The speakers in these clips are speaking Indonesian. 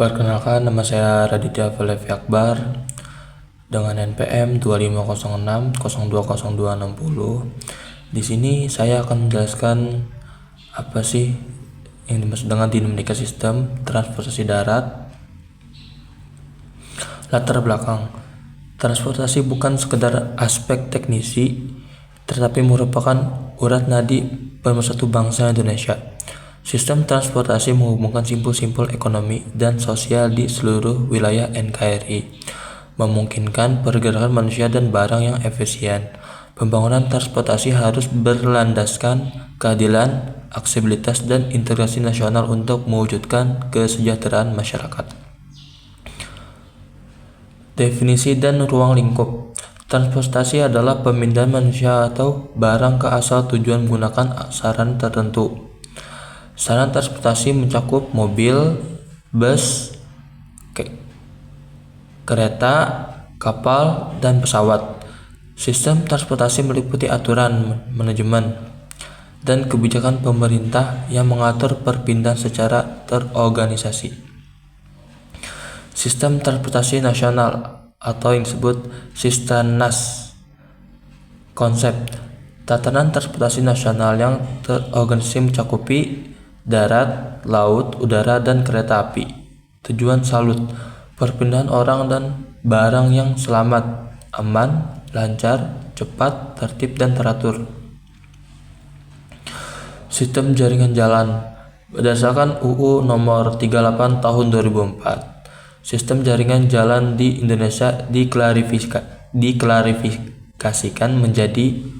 Perkenalkan, nama saya Raditya Falevi Akbar dengan NPM 2506020260. Di sini saya akan menjelaskan apa sih yang dimaksud dengan dinamika sistem transportasi darat. Latar belakang: transportasi bukan sekedar aspek teknisi, tetapi merupakan urat nadi pemersatu bangsa Indonesia. Sistem transportasi menghubungkan simpul-simpul ekonomi dan sosial di seluruh wilayah NKRI, memungkinkan pergerakan manusia dan barang yang efisien. Pembangunan transportasi harus berlandaskan keadilan, aksesibilitas, dan integrasi nasional untuk mewujudkan kesejahteraan masyarakat. Definisi dan ruang lingkup. Transportasi adalah pemindahan manusia atau barang ke asal tujuan menggunakan sarana tertentu. Sarana transportasi mencakup mobil, bus, kereta, kapal, dan pesawat. Sistem transportasi meliputi aturan, manajemen, dan kebijakan pemerintah yang mengatur perpindahan secara terorganisasi. Sistem transportasi nasional atau yang disebut Sistemnas. Konsep tatanan transportasi nasional yang terorganisasi mencakupi darat, laut, udara, dan kereta api. Tujuan SALUT: perpindahan orang dan barang yang selamat, aman, lancar, cepat, tertib, dan teratur. Sistem jaringan jalan. Berdasarkan UU Nomor 38 Tahun 2004, sistem jaringan jalan di Indonesia diklarifikasikan menjadi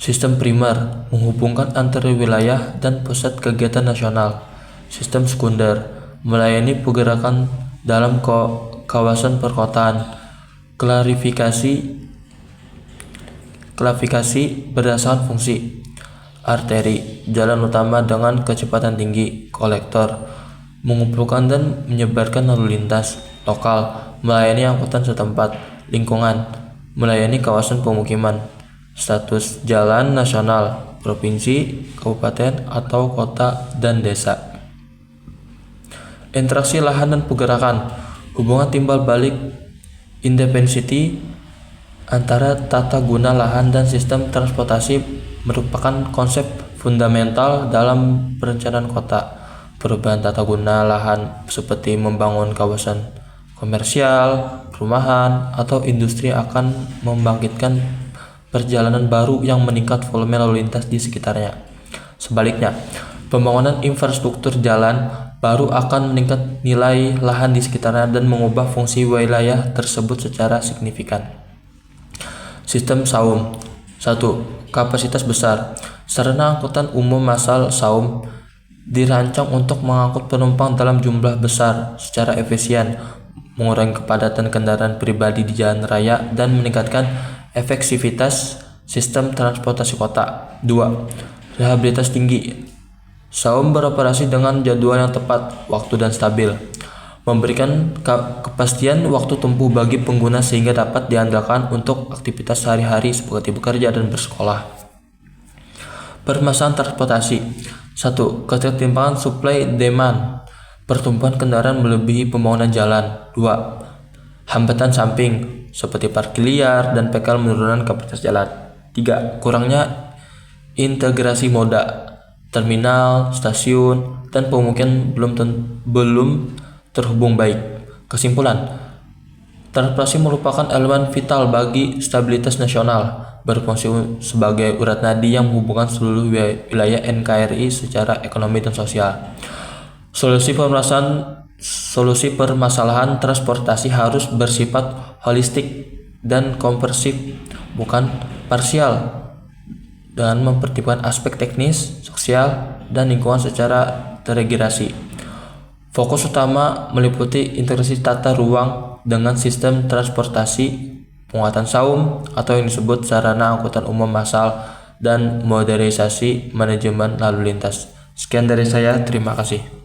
sistem primer, menghubungkan antara wilayah dan pusat kegiatan nasional. Sistem sekunder, melayani pergerakan dalam kawasan perkotaan. Klasifikasi berdasarkan fungsi. Arteri, jalan utama dengan kecepatan tinggi. Kolektor, mengumpulkan dan menyebarkan lalu lintas. Lokal, melayani angkutan setempat. Lingkungan, melayani kawasan pemukiman. Status jalan nasional, provinsi, kabupaten, atau kota dan desa. Interaksi lahan dan pergerakan, hubungan timbal balik independensi antara tata guna lahan dan sistem transportasi merupakan konsep fundamental dalam perencanaan kota. Perubahan tata guna lahan seperti membangun kawasan komersial, perumahan, atau industri akan membangkitkan perjalanan baru yang meningkat volume lalu lintas di sekitarnya. Sebaliknya, pembangunan infrastruktur jalan baru akan meningkat nilai lahan di sekitarnya dan mengubah fungsi wilayah tersebut secara signifikan. Sistem SAUM. 1. Kapasitas besar. Sarana angkutan umum massal SAUM dirancang untuk mengangkut penumpang dalam jumlah besar secara efisien, mengurangi kepadatan kendaraan pribadi di jalan raya, dan meningkatkan efektivitas sistem transportasi kota. 2. Reliabilitas tinggi. SAUM beroperasi dengan jadwal yang tepat, waktu, dan stabil, memberikan kepastian waktu tempuh bagi pengguna sehingga dapat diandalkan untuk aktivitas sehari-hari seperti bekerja dan bersekolah. Permasalahan transportasi. 1. Ketertimpangan supply demand. Pertumbuhan kendaraan melebihi pembangunan jalan. 2. Hambatan samping seperti parkir liar dan PKL menurunkan kapasitas jalan. 3. Kurangnya integrasi moda, terminal, stasiun, dan pemukiman belum terhubung baik. Kesimpulan, transportasi merupakan elemen vital bagi stabilitas nasional, berfungsi sebagai urat nadi yang menghubungkan seluruh wilayah NKRI secara ekonomi dan sosial. Solusi permasalahan transportasi harus bersifat holistik dan komprehensif, bukan parsial, dengan mempertimbangkan aspek teknis, sosial, dan lingkungan secara terintegrasi. Fokus utama meliputi integrasi tata ruang dengan sistem transportasi, penguatan SAUM atau yang disebut sarana angkutan umum massal, dan modernisasi manajemen lalu lintas. Sekian dari saya, terima kasih.